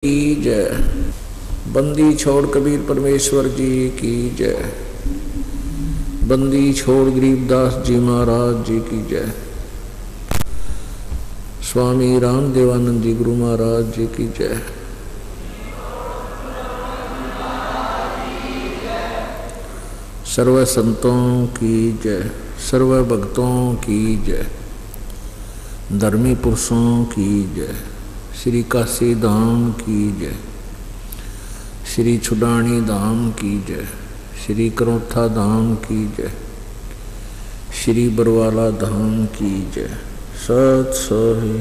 की जय। बंदी छोड़ कबीर परमेश्वर जी की जय। बंदी छोड़ गरीबदास जी महाराज जी की जय। स्वामी राम देवानंद जी गुरु महाराज जी की जय। सर्व संतों की जय, सर्व भक्तों की जय, धर्मी पुरुषों की जय। श्री काशी धाम की जय, श्री छुडानी धाम की जय, श्री करोथा धाम की जय, श्री बरवाला धाम की जय। सत सही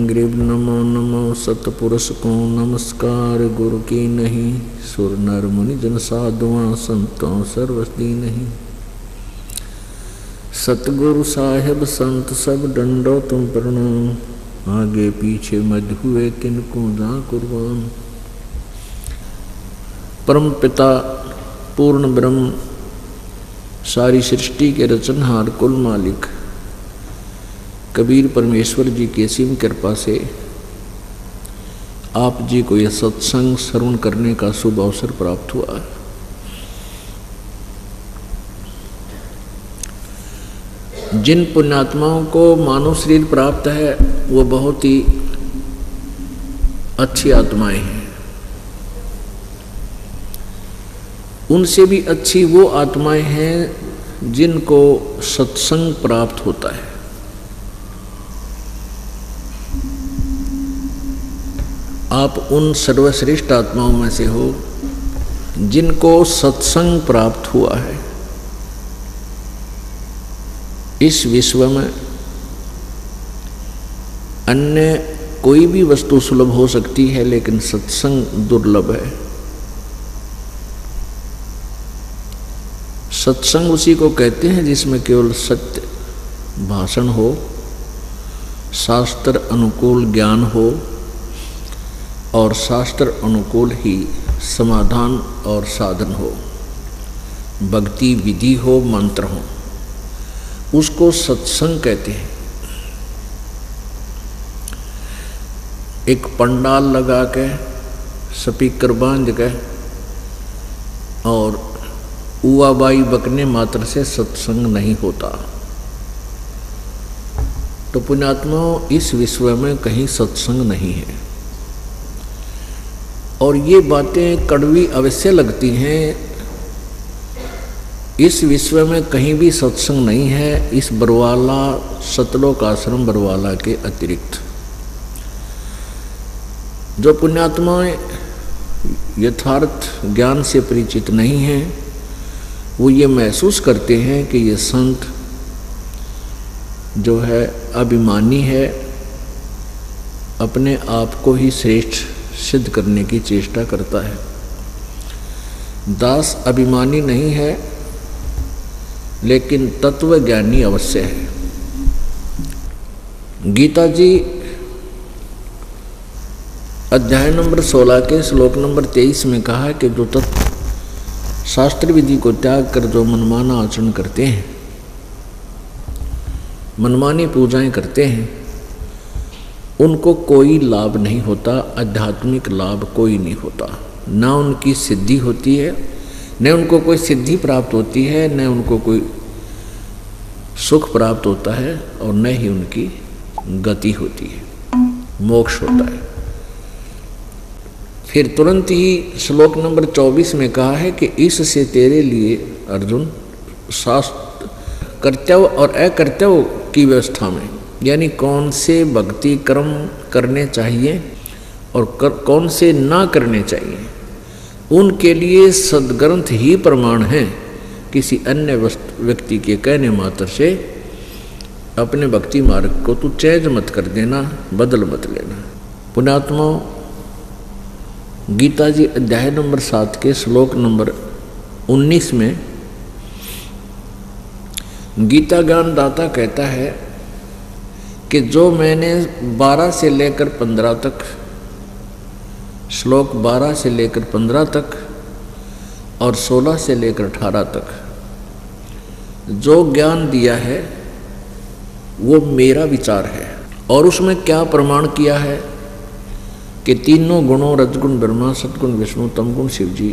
ग्रीब नमो नमो सतपुरुष को नमस्कार। गुरु की नहीं सुर नर मुनि जन साधुआं संतों सर्वस्ती नहीं। सतगुरु साहेब संत सब डंडो तुम प्रणाम। आगे पीछे मध्य हुए तिनको जा कुर्बान। परम पिता पूर्ण ब्रह्म सारी सृष्टि के रचनहार कुल मालिक कबीर परमेश्वर जी की असीम कृपा से आप जी को यह सत्संग श्रवण करने का शुभ अवसर प्राप्त हुआ। जिन पुण्यात्माओं को मानव शरीर प्राप्त है वो बहुत ही अच्छी आत्माएं हैं। उनसे भी अच्छी वो आत्माएं हैं जिनको सत्संग प्राप्त होता है। आप उन सर्वश्रेष्ठ आत्माओं में से हो जिनको सत्संग प्राप्त हुआ है। इस विश्व में अन्य कोई भी वस्तु सुलभ हो सकती है, लेकिन सत्संग दुर्लभ है। सत्संग उसी को कहते हैं जिसमें केवल सत्य भाषण हो, शास्त्र अनुकूल ज्ञान हो और शास्त्र अनुकूल ही समाधान और साधन हो, भक्ति विधि हो, मंत्र हो, उसको सत्संग कहते हैं। एक पंडाल लगा के स्पीकर बांध के और उवाबाई बकने मात्र से सत्संग नहीं होता। तो पुण्यात्माओं, इस विश्व में कहीं सत्संग नहीं है। और ये बातें कड़वी अवश्य लगती हैं। इस विश्व में कहीं भी सत्संग नहीं है, इस बरवाला सतलोक आश्रम बरवाला के अतिरिक्त। जो पुण्यात्माएं यथार्थ ज्ञान से परिचित नहीं हैं, वो ये महसूस करते हैं कि ये संत जो है अभिमानी है, अपने आप को ही श्रेष्ठ सिद्ध करने की चेष्टा करता है। दास अभिमानी नहीं है, लेकिन तत्वज्ञानी अवश्य है। गीता जी अध्याय नंबर 16 के श्लोक नंबर 23 में कहा है कि जो तत्व शास्त्र विधि को त्याग कर जो मनमाना आचरण करते हैं, मनमानी पूजाएं करते हैं, उनको कोई लाभ नहीं होता। आध्यात्मिक लाभ कोई नहीं होता। ना उनकी सिद्धि होती है, न उनको कोई सिद्धि प्राप्त होती है, न उनको कोई सुख प्राप्त होता है, और न ही उनकी गति होती है, मोक्ष होता है। फिर तुरंत ही श्लोक नंबर 24 में कहा है कि इससे तेरे लिए अर्जुन शास्त्र कर्तव्य और अकर्तव्य की व्यवस्था में, यानी कौन से भक्ति कर्म करने चाहिए और कौन से ना करने चाहिए, उनके लिए सद्ग्रंथ ही प्रमाण है। किसी अन्य व्यक्ति के कहने मात्र से अपने भक्ति मार्ग को तू चेंज मत कर देना, बदल मत लेना। पुण्यात्माओं, गीता जी अध्याय नंबर 7 के श्लोक नंबर 19 में गीता ज्ञान दाता कहता है कि जो मैंने 12 से लेकर 15 तक, श्लोक 12 से लेकर 15 तक और 16 से लेकर 18 तक जो ज्ञान दिया है वो मेरा विचार है। और उसमें क्या प्रमाण किया है कि तीनों गुणों रजगुण ब्रह्मा, सतगुण विष्णु, तमगुण शिव जी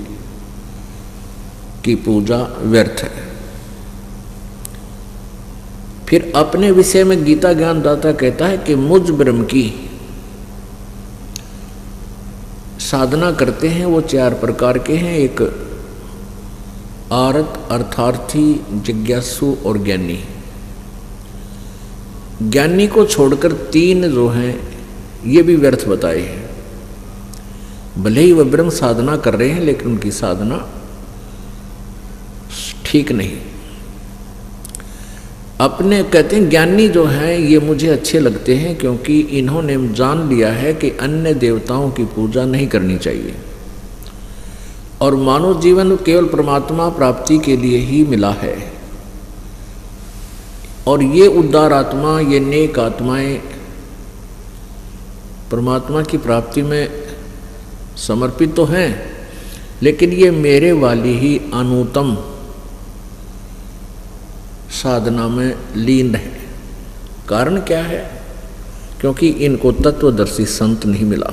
की पूजा व्यर्थ है। फिर अपने विषय में गीता ज्ञानदाता कहता है कि मुझ ब्रह्म की साधना करते हैं वो 4 प्रकार के हैं। एक आरत, अर्थार्थी, जिज्ञासु और ज्ञानी। ज्ञानी को छोड़कर 3 जो हैं ये भी व्यर्थ बताए हैं। भले ही वह ब्रह्म साधना कर रहे हैं लेकिन उनकी साधना ठीक नहीं। अपने कहते हैं ज्ञानी जो हैं ये मुझे अच्छे लगते हैं क्योंकि इन्होंने जान लिया है कि अन्य देवताओं की पूजा नहीं करनी चाहिए और मानव जीवन केवल परमात्मा प्राप्ति के लिए ही मिला है। और ये उदार आत्मा, ये नेक आत्माएं परमात्मा की प्राप्ति में समर्पित तो हैं लेकिन ये मेरे वाली ही अनुत्तम साधना में लीन है। कारण क्या है? क्योंकि इनको तत्वदर्शी संत नहीं मिला।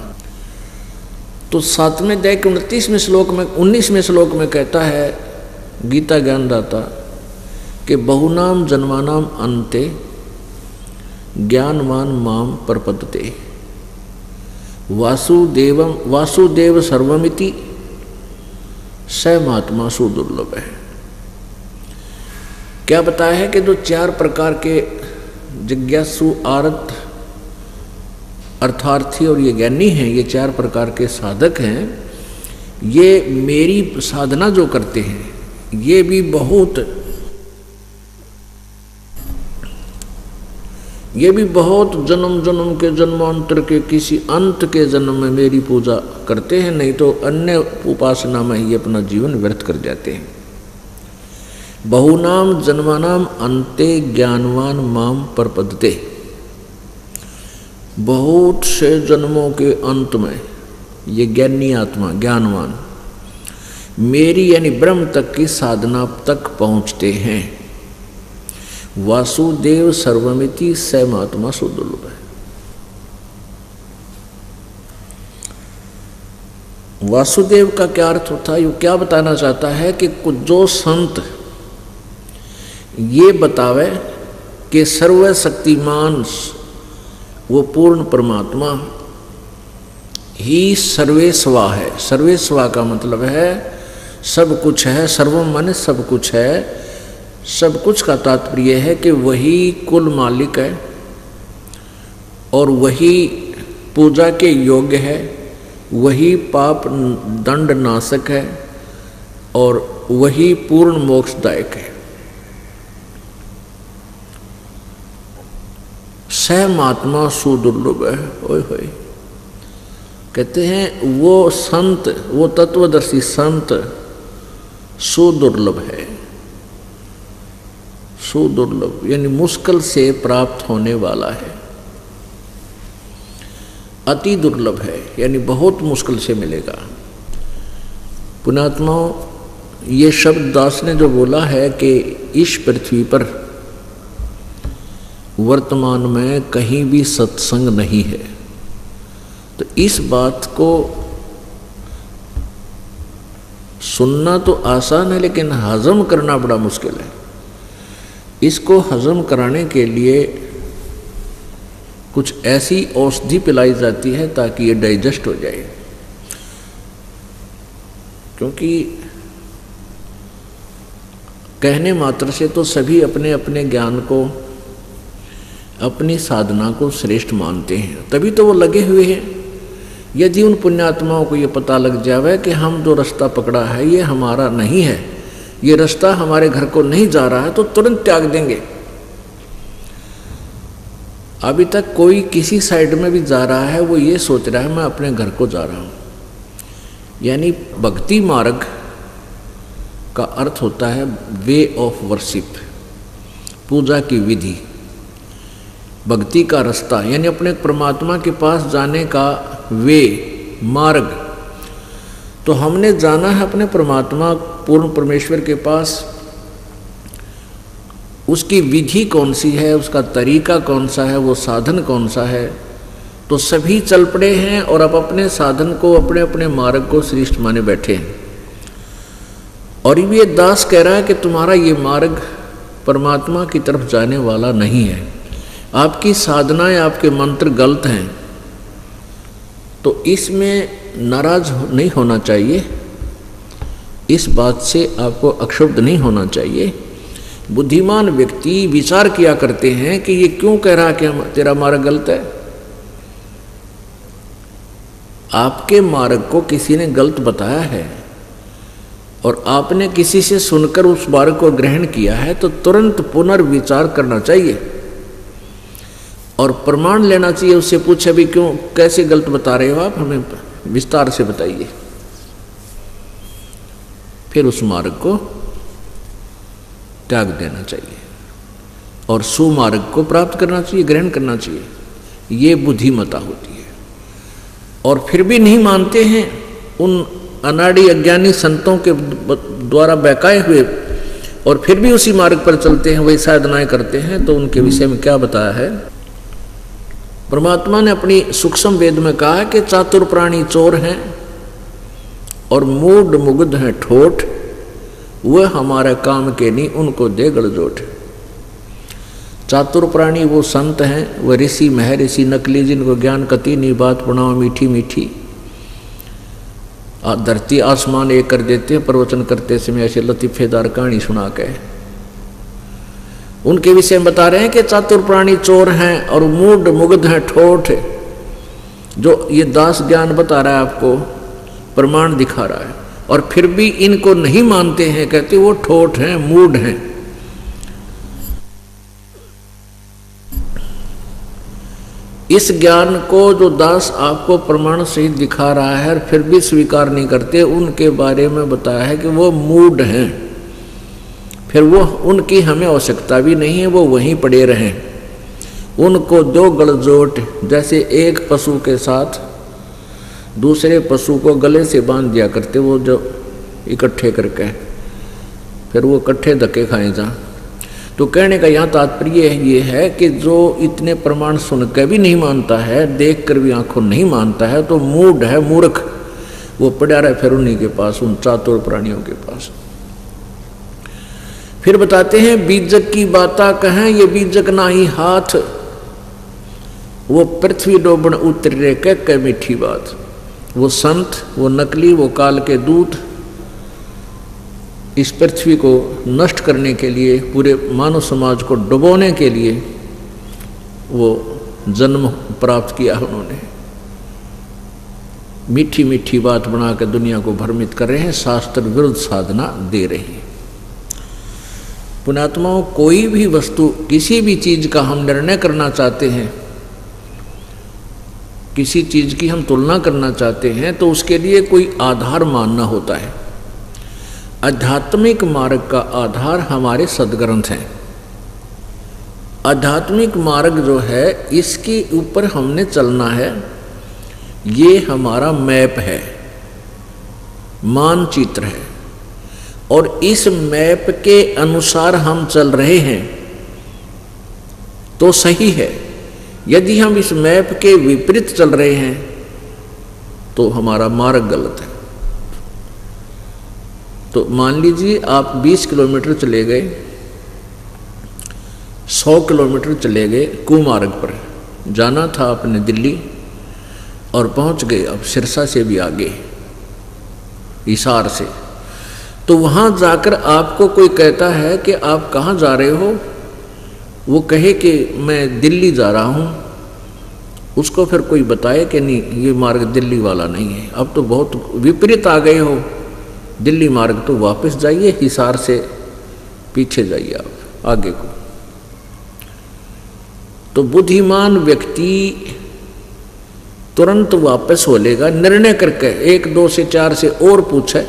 तो 7वें अध्याय के 19वें श्लोक में कहता है गीता ज्ञानदाता कि बहुनाम जन्मानाम अन्ते ज्ञानवान माम प्रपद्यते वासुदेव सर्वमिति स महात्मा सुदुर्लभ है। क्या बताया है कि जो 4 प्रकार के जिज्ञासु, आरत, अर्थार्थी और ये ज्ञानी हैं, ये 4 प्रकार के साधक हैं, ये मेरी साधना जो करते हैं ये भी बहुत जन्म जन्म के जन्मांतर के किसी अंत के जन्म में मेरी पूजा करते हैं, नहीं तो अन्य उपासना में ही अपना जीवन व्यर्थ कर जाते हैं। बहुनाम जन्मानाम अन्ते ज्ञानवान माम प्रपद्यते। बहुत से जन्मों के अंत में ये ज्ञानी आत्मा, ज्ञानवान मेरी यानी ब्रह्म तक की साधना तक पहुंचते हैं। वासुदेव सर्वमिति स महात्मा सुदुर्लभ है। वासुदेव का क्या अर्थ होता है? ये क्या बताना चाहता है कि जो संत ये बतावे कि सर्वशक्तिमान वो पूर्ण परमात्मा ही सर्वेस्वा है। सर्वेस्वा का मतलब है सब कुछ है, सर्वम माने सब कुछ है। सब कुछ का तात्पर्य है कि वही कुल मालिक है और वही पूजा के योग्य है, वही पाप दंड नाशक है और वही पूर्ण मोक्षदायक है। स महात्मा सुदुर्लभ है। ओए होए, कहते हैं वो संत, वो तत्वदर्शी संत सुदुर्लभ है। सुदुर्लभ यानी मुश्किल से प्राप्त होने वाला है। अति दुर्लभ है यानी बहुत मुश्किल से मिलेगा। पुण्यात्माओं, ये शब्द दास ने जो बोला है कि इस पृथ्वी पर वर्तमान में कहीं भी सत्संग नहीं है, तो इस बात को सुनना तो आसान है लेकिन हजम करना बड़ा मुश्किल है। इसको हजम कराने के लिए कुछ ऐसी औषधि पिलाई जाती है ताकि ये डाइजेस्ट हो जाए, क्योंकि कहने मात्र से तो सभी अपने अपने ज्ञान को, अपनी साधना को श्रेष्ठ मानते हैं, तभी तो वो लगे हुए हैं। यदि उन पुण्यात्माओं को ये पता लग जाए कि हम जो रास्ता पकड़ा है ये हमारा नहीं है, ये रास्ता हमारे घर को नहीं जा रहा है, तो तुरंत त्याग देंगे। अभी तक कोई किसी साइड में भी जा रहा है, वो ये सोच रहा है मैं अपने घर को जा रहा हूँ। यानी भक्ति मार्ग का अर्थ होता है वे ऑफ वर्शिप, पूजा की विधि, भक्ति का रास्ता, यानी अपने परमात्मा के पास जाने का वे, मार्ग। तो हमने जाना है अपने परमात्मा पूर्ण परमेश्वर के पास। उसकी विधि कौन सी है, उसका तरीका कौन सा है, वो साधन कौन सा है, तो सभी चल पड़े हैं और अब अपने साधन को, अपने अपने मार्ग को श्रेष्ठ माने बैठे हैं। और ये दास कह रहा है कि तुम्हारा ये मार्ग परमात्मा की तरफ जाने वाला नहीं है, आपकी साधनाएं, आपके मंत्र गलत हैं। तो इसमें नाराज नहीं होना चाहिए, इस बात से आपको अक्षुब्ध नहीं होना चाहिए। बुद्धिमान व्यक्ति विचार किया करते हैं कि ये क्यों कह रहा कि तेरा मार्ग गलत है। आपके मार्ग को किसी ने गलत बताया है और आपने किसी से सुनकर उस मार्ग को ग्रहण किया है तो तुरंत पुनर्विचार करना चाहिए और प्रमाण लेना चाहिए। उससे पूछे भी क्यों, कैसे गलत बता रहे हो आप, हमें विस्तार से बताइए। फिर उस मार्ग को त्याग देना चाहिए और सुमार्ग को प्राप्त करना चाहिए, ग्रहण करना चाहिए। ये बुद्धिमता होती है। और फिर भी नहीं मानते हैं, उन अनाड़ी अज्ञानी संतों के द्वारा बहकाए हुए, और फिर भी उसी मार्ग पर चलते हैं, वही साधनाएं करते हैं। तो उनके विषय में क्या बताया है? परमात्मा ने अपनी सूक्ष्म वेद में कहा है कि चातुर प्राणी चोर हैं और मूढ़ मुग्ध हैं ठोठ, वह हमारे काम के नहीं, उनको दे गड़जोट। चातुर प्राणी वो संत हैं, वह ऋषि महर्षि नकली, जिनको ज्ञान कति नहीं, बात पुनाव मीठी मीठी, धरती आसमान एक कर देते हैं प्रवचन करते समय ऐसे लतीफेदार कहानी सुना के। उनके विषय में बता रहे हैं कि चातुर प्राणी चोर हैं और मूढ़ मुग्ध हैं ठोठ। जो ये दास ज्ञान बता रहा है आपको, प्रमाण दिखा रहा है, और फिर भी इनको नहीं मानते हैं, कहते वो ठोठ हैं, मूढ़ हैं। इस ज्ञान को जो दास आपको प्रमाण सहित दिखा रहा है और फिर भी स्वीकार नहीं करते, उनके बारे में बताया है कि वो मूढ़ हैं। फिर वो, उनकी हमें आवश्यकता भी नहीं है, वो वहीं पड़े रहें। उनको दो गड़जोट, जैसे एक पशु के साथ दूसरे पशु को गले से बांध दिया करते, वो जो इकट्ठे करके, फिर वो इकट्ठे धक्के खाए जा। तो कहने का यहाँ तात्पर्य ये है कि जो इतने प्रमाण सुनकर भी नहीं मानता है, देख कर भी आंखों नहीं मानता है, तो मूढ़ है, मूर्ख। वो पड़ा रहे फिर उन्हीं के पास, उन चातुर प्राणियों के पास। फिर बताते हैं बीजक की बाता कहें, ये बीजक ना ही हाथ, वो पृथ्वी डोबण उतरे कह मीठी बात। वो संत, वो नकली, वो काल के दूत इस पृथ्वी को नष्ट करने के लिए, पूरे मानव समाज को डुबोने के लिए वो जन्म प्राप्त किया उन्होंने। मीठी मीठी बात बनाकर दुनिया को भ्रमित कर रहे हैं, शास्त्र विरुद्ध साधना दे रहे हैं। पुण्यात्माओं, कोई भी वस्तु, किसी भी चीज का हम निर्णय करना चाहते हैं, किसी चीज की हम तुलना करना चाहते हैं, तो उसके लिए कोई आधार मानना होता है। आध्यात्मिक मार्ग का आधार हमारे सद्ग्रंथ हैं। आध्यात्मिक मार्ग जो है, इसके ऊपर हमने चलना है। ये हमारा मैप है, मानचित्र है, और इस मैप के अनुसार हम चल रहे हैं तो सही है। यदि हम इस मैप के विपरीत चल रहे हैं तो हमारा मार्ग गलत है। तो मान लीजिए आप 20 किलोमीटर चले गए, 100 किलोमीटर चले गए कुमार्ग पर, जाना था आपने दिल्ली और पहुंच गए अब सिरसा से भी आगे, हिसार से। तो वहां जाकर आपको कोई कहता है कि आप कहाँ जा रहे हो, वो कहे कि मैं दिल्ली जा रहा हूँ, उसको फिर कोई बताए कि नहीं, ये मार्ग दिल्ली वाला नहीं है, अब तो बहुत विपरीत आ गए हो, दिल्ली मार्ग तो वापस जाइए, हिसार से पीछे जाइए आप आगे को। तो बुद्धिमान व्यक्ति तुरंत वापस हो लेगा, निर्णय करके 1, 2 से 4 से और पूछे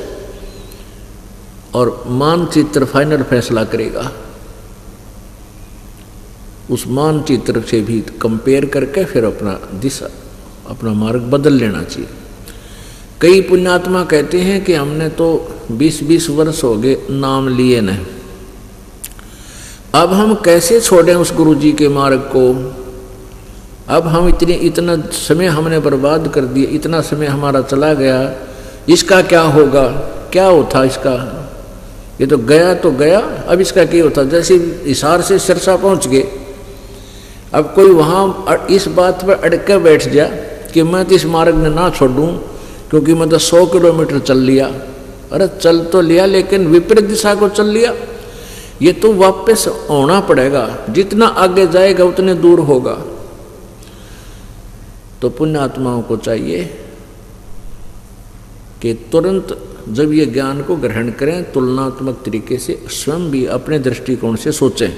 और मानचित्र फाइनल फैसला करेगा। उस मानचित्र से भी कंपेयर करके फिर अपना दिशा, अपना मार्ग बदल लेना चाहिए। कई पुण्यात्मा कहते हैं कि हमने तो 20-20 वर्ष हो गए नाम लिए नहीं, अब हम कैसे छोड़ें उस गुरु जी के मार्ग को। अब हम इतना समय हमने बर्बाद कर दिया, इतना समय हमारा चला गया, इसका क्या होगा, क्या होता इसका, ये तो गया, अब इसका क्या होता। जैसे हिसार से सिरसा पहुंच गए, अब कोई वहाँ इस बात पर अड़के बैठ जा कि मैं तो इस मार्ग में ना छोड़ूं क्योंकि मैं तो 100 किलोमीटर चल लिया। अरे चल तो लिया लेकिन विपरीत दिशा को चल लिया, ये तो वापस होना पड़ेगा, जितना आगे जाएगा उतने दूर होगा। तो पुण्यात्माओं को चाहिए कि तुरंत जब ये ज्ञान को ग्रहण करें तुलनात्मक तरीके से स्वयं भी अपने दृष्टिकोण से सोचें,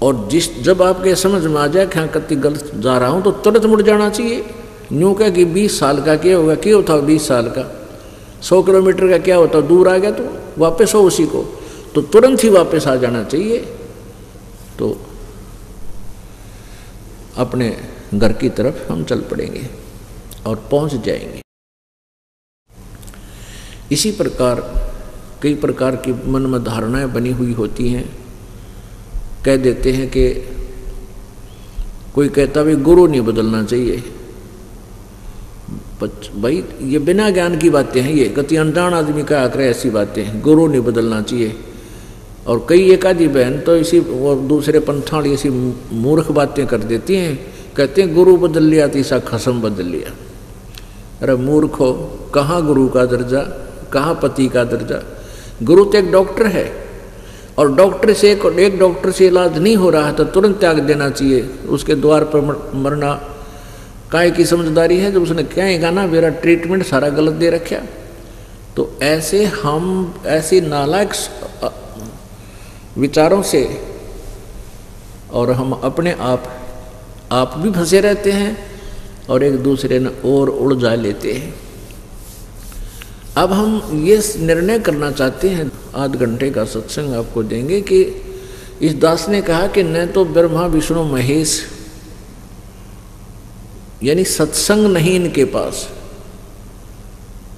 और जब आपके समझ में आ जाए कि हाँ कति गलत जा रहा हूं तो तुरंत मुड़ जाना चाहिए। यूं क्या कि 20 साल का क्या होगा, क्या होता 20 साल का, 100 किलोमीटर का क्या होता, दूर आ गया तो वापस हो उसी को, तो तुरंत ही वापस आ जाना चाहिए। तो अपने घर की तरफ हम चल पड़ेंगे और पहुंच जाएंगे। इसी प्रकार कई प्रकार की मन में धारणाएं बनी हुई होती हैं। कह देते हैं कि कोई कहता भाई गुरु नहीं बदलना चाहिए, भाई ये बिना ज्ञान की बातें हैं, ये कति अनजान आदमी का आकर ऐसी बातें हैं, गुरु नहीं बदलना चाहिए। और कई एक आदि बहन तो इसी वो दूसरे पंथाड़ी ऐसी मूर्ख बातें कर देती हैं, कहते हैं गुरु बदल लिया तो ऐसा खसम बदल लिया। अरे मूर्ख हो, कहाँ गुरु का दर्जा, कहाँ पति का दर्जा। गुरु तो एक डॉक्टर है, और डॉक्टर से एक डॉक्टर से इलाज नहीं हो रहा है तो तुरंत त्याग देना चाहिए, उसके द्वार पर मरना काय की समझदारी है जब उसने कहेगा ना मेरा ट्रीटमेंट सारा गलत दे रखा। तो ऐसे हम ऐसी नालायक विचारों से और हम अपने आप भी फंसे रहते हैं और एक दूसरे ने और उलझा लेते हैं। अब हम ये निर्णय करना चाहते हैं, आध घंटे का सत्संग आपको देंगे कि इस दास ने कहा कि न तो ब्रह्मा विष्णु महेश यानी सत्संग नहीं इनके पास,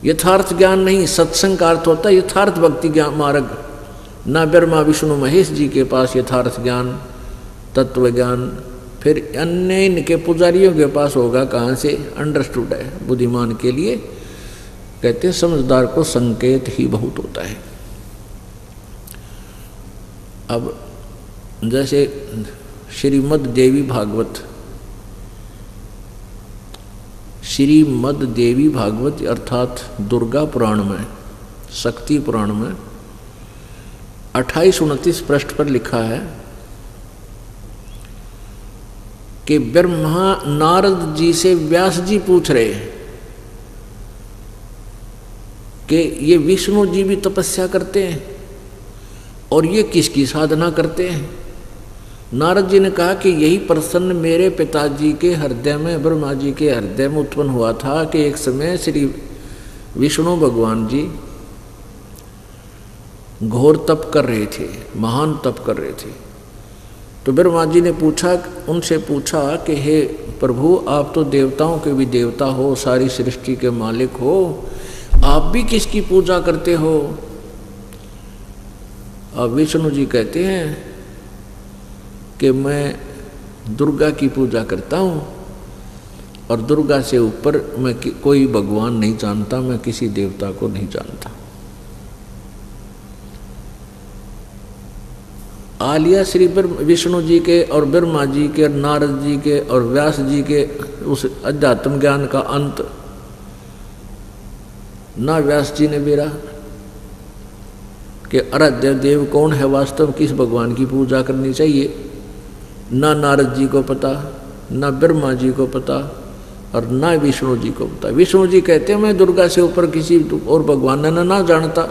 यथार्थ ज्ञान नहीं, सत्संग का अर्थ होता है यथार्थ भक्ति ज्ञान मार्ग। ना ब्रह्मा विष्णु महेश जी के पास यथार्थ ज्ञान तत्व ज्ञान, फिर अन्य इनके पुजारियों के पास होगा कहाँ से, अंडरस्टूड है बुद्धिमान के लिए। कहते हैं समझदार को संकेत ही बहुत होता है। अब जैसे श्रीमद् देवी भागवत, श्रीमद् देवी भागवत अर्थात दुर्गा पुराण में, शक्ति पुराण में 28-29 पृष्ठ पर लिखा है कि ब्रह्मा नारद जी से व्यास जी पूछ रहे हैं कि ये विष्णु जी भी तपस्या करते हैं और ये किसकी साधना करते हैं। नारद जी ने कहा कि यही प्रसन्न मेरे पिताजी के हृदय में, ब्रह्मा जी के हृदय में उत्पन्न हुआ था कि एक समय श्री विष्णु भगवान जी घोर तप कर रहे थे, महान तप कर रहे थे। तो ब्रह्मा जी ने उनसे पूछा कि हे प्रभु, आप तो देवताओं के भी देवता हो, सारी सृष्टि के मालिक हो, आप भी किसकी पूजा करते हो। अब विष्णु जी कहते हैं कि मैं दुर्गा की पूजा करता हूँ और दुर्गा से ऊपर मैं कोई भगवान नहीं जानता, मैं किसी देवता को नहीं जानता। आलिया श्री विष्णु जी के और ब्रह्मा जी के और नारद जी के और व्यास जी के उस अध्यात्म ज्ञान का अंत ना व्यास जी ने बेरा कि आराध्य देव कौन है, वास्तव किस भगवान की पूजा करनी चाहिए, ना नारद जी को पता, ना ब्रह्मा जी को पता और ना विष्णु जी को पता। विष्णु जी कहते हैं मैं दुर्गा से ऊपर किसी और भगवान ना जानता।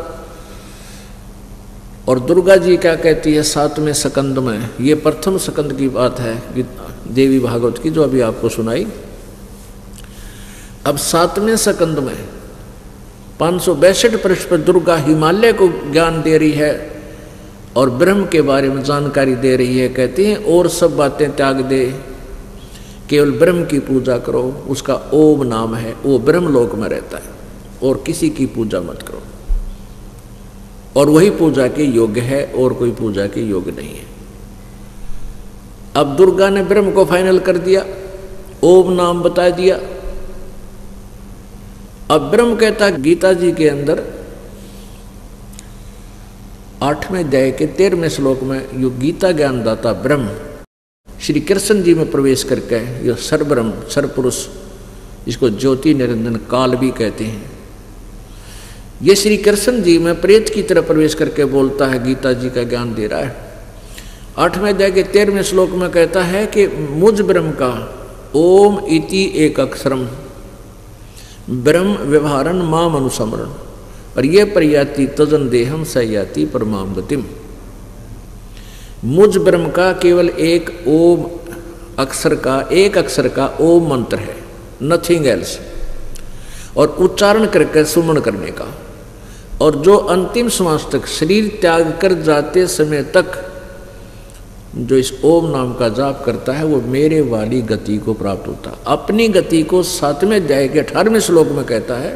और दुर्गा जी क्या कहती है 7वें स्कंद में, ये प्रथम स्कंद की बात है देवी भागवत की जो अभी आपको सुनाई। अब 7वें स्कंद में 562 पृष्ठ पर दुर्गा हिमालय को ज्ञान दे रही है और ब्रह्म के बारे में जानकारी दे रही है। कहती हैं और सब बातें त्याग दे, केवल ब्रह्म की पूजा करो, उसका ओम नाम है, वो ब्रह्म लोक में रहता है, और किसी की पूजा मत करो, और वही पूजा के योग्य है और कोई पूजा के योग्य नहीं है। अब दुर्गा ने ब्रह्म को फाइनल कर दिया, ओम नाम बता दिया। अब ब्रह्म कहता गीता जी के अंदर 8वें अध्याय के 13वें श्लोक में यो गीता ज्ञानदाता ब्रह्म श्री कृष्ण जी में प्रवेश करके यो सर्वब्रह्म सर्वपुरुष, इसको ज्योति निरंजन काल भी कहते हैं, ये श्री कृष्ण जी में प्रेत की तरह प्रवेश करके बोलता है, गीता जी का ज्ञान दे रहा है। 8वें अध्याय के 13वें श्लोक में कहता है कि मुझ ब्रह्म का ओम इति एक अक्षरम ब्रह्म व्यवहारन माम अनुसमरण और ये प्रयाति तजन देहम सयाति परमाम गतिम। मुझ ब्रह्म का केवल एक ओम अक्षर का, एक अक्षर का ओम मंत्र है, नथिंग एल्स, और उच्चारण करके सुमन करने का। और जो अंतिम श्वास तक शरीर त्याग कर जाते समय तक जो इस ओम नाम का जाप करता है वो मेरे वाली गति को प्राप्त होता है। अपनी गति को 7वें अध्याय के 18वें श्लोक में कहता है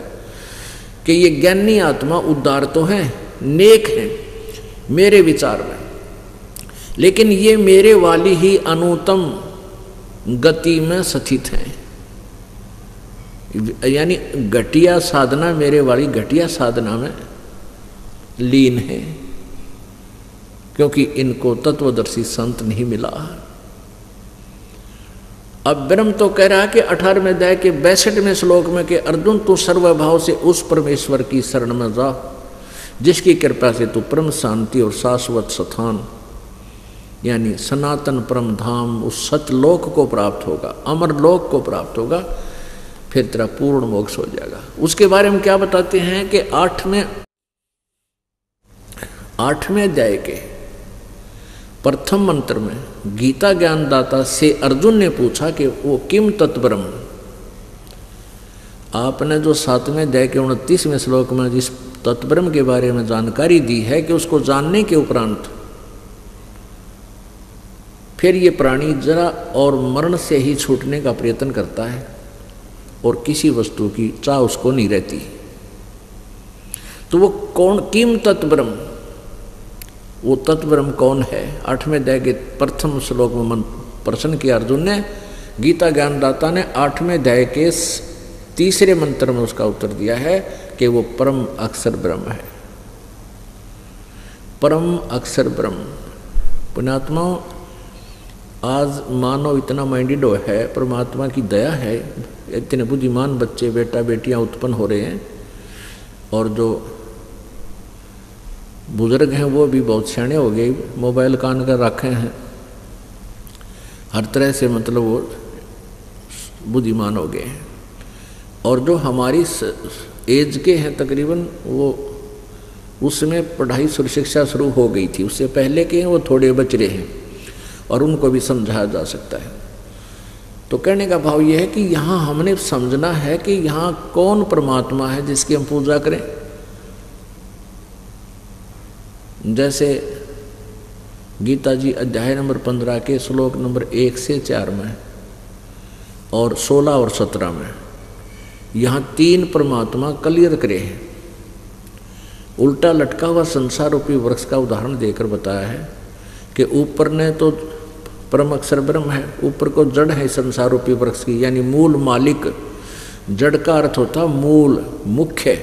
कि ये ज्ञानी आत्मा उद्धार तो हैं, नेक हैं मेरे विचार में, लेकिन ये मेरे वाली ही अनुत्तम गति में स्थित हैं, यानी घटिया साधना, मेरे वाली घटिया साधना में लीन है, क्योंकि इनको तत्वदर्शी संत नहीं मिला। अब ब्रह्म तो कह रहा है कि 18वें अध्याय के 62वें श्लोक में कि अर्जुन तू सर्वभाव से उस परमेश्वर की शरण में जा जिसकी कृपा से तू परम शांति और शाश्वत स्थान यानी सनातन परम धाम उस सतलोक को प्राप्त होगा, अमर लोक को प्राप्त होगा, फिर तेरा पूर्ण मोक्ष हो जाएगा। उसके बारे में क्या बताते हैं कि 8वें अध्याय के प्रथम मंत्र में गीता ज्ञानदाता से अर्जुन ने पूछा कि वो किम तत्ब्रह्म। आपने जो 7वें अध्याय के 29वें श्लोक में जिस तत्ब्रह्म के बारे में जानकारी दी है कि उसको जानने के उपरांत फिर ये प्राणी जरा और मरण से ही छूटने का प्रयत्न करता है और किसी वस्तु की चाह उसको नहीं रहती। तो वो कौन, किम तत्ब्रह्म, वो तत्ब्रह्म कौन है? 8वें अध्याय के प्रथम श्लोक में प्रश्न किया अर्जुन ने। गीता ज्ञानदाता ने 8वें अध्याय के 3रे मंत्र में उसका उत्तर दिया है कि वो परम अक्षर ब्रह्म है। परम अक्षर ब्रह्म। पुण्यात्मा, आज मानव इतना माइंडेड है, परमात्मा की दया है, इतने बुद्धिमान बच्चे बेटा बेटियां उत्पन्न हो रहे हैं, और जो बुजुर्ग हैं वो भी बहुत सियाने हो गए, मोबाइल कान कर रखे हैं, हर तरह से मतलब वो बुद्धिमान हो गए हैं। और जो हमारी एज के हैं तकरीबन, वो उसमें पढ़ाई शिक्षा शुरू हो गई थी, उससे पहले के हैं वो थोड़े बच रहे हैं और उनको भी समझाया जा सकता है। तो कहने का भाव ये है कि यहाँ हमने समझना है कि यहाँ कौन परमात्मा है जिसकी हम पूजा करें। जैसे गीता जी अध्याय नंबर 15 के श्लोक नंबर 1 से 4 में और 16 और 17 में यहाँ 3 परमात्मा क्लियर करे हैं। उल्टा लटका हुआ संसार रूपी वृक्ष का उदाहरण देकर बताया है कि ऊपर ने तो परम अक्षर ब्रह्म है, ऊपर को जड़ है संसार रूपी वृक्ष की, यानी मूल मालिक। जड़ का अर्थ होता मूल, मुख्य।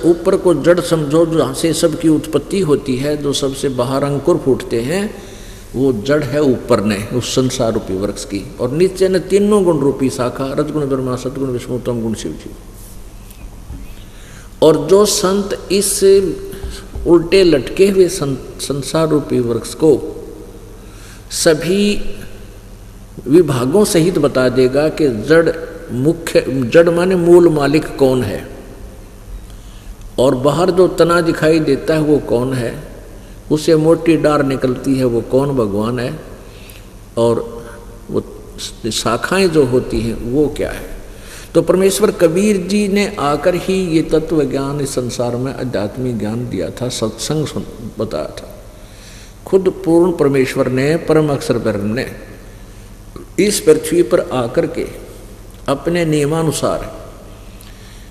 ऊपर को जड़ समझो, जहाँ से सबकी उत्पत्ति होती है, जो सबसे बाहर अंकुर फूटते हैं, वो जड़ है ऊपर ने उस संसार रूपी वृक्ष की। और नीचे ने तीनों गुण रूपी शाखा, रजगुण ब्रह्मा, सतगुण विष्णु, तम गुण शिव जी। और जो संत इस उल्टे लटके हुए संसार रूपी वृक्ष को सभी विभागों सहित बता देगा कि जड़ मुख्य, जड़ माने मूल मालिक कौन है, और बाहर जो तना दिखाई देता है वो कौन है, उससे मोटी डार निकलती है वो कौन, भगवान है, और वो शाखाएं जो होती हैं वो क्या है। तो परमेश्वर कबीर जी ने आकर ही ये तत्व ज्ञान इस संसार में आध्यात्मिक ज्ञान दिया था, सत्संग बताया था। खुद पूर्ण परमेश्वर ने, परम अक्षर ब्रह्म ने इस पृथ्वी पर आकर के अपने नियमानुसार,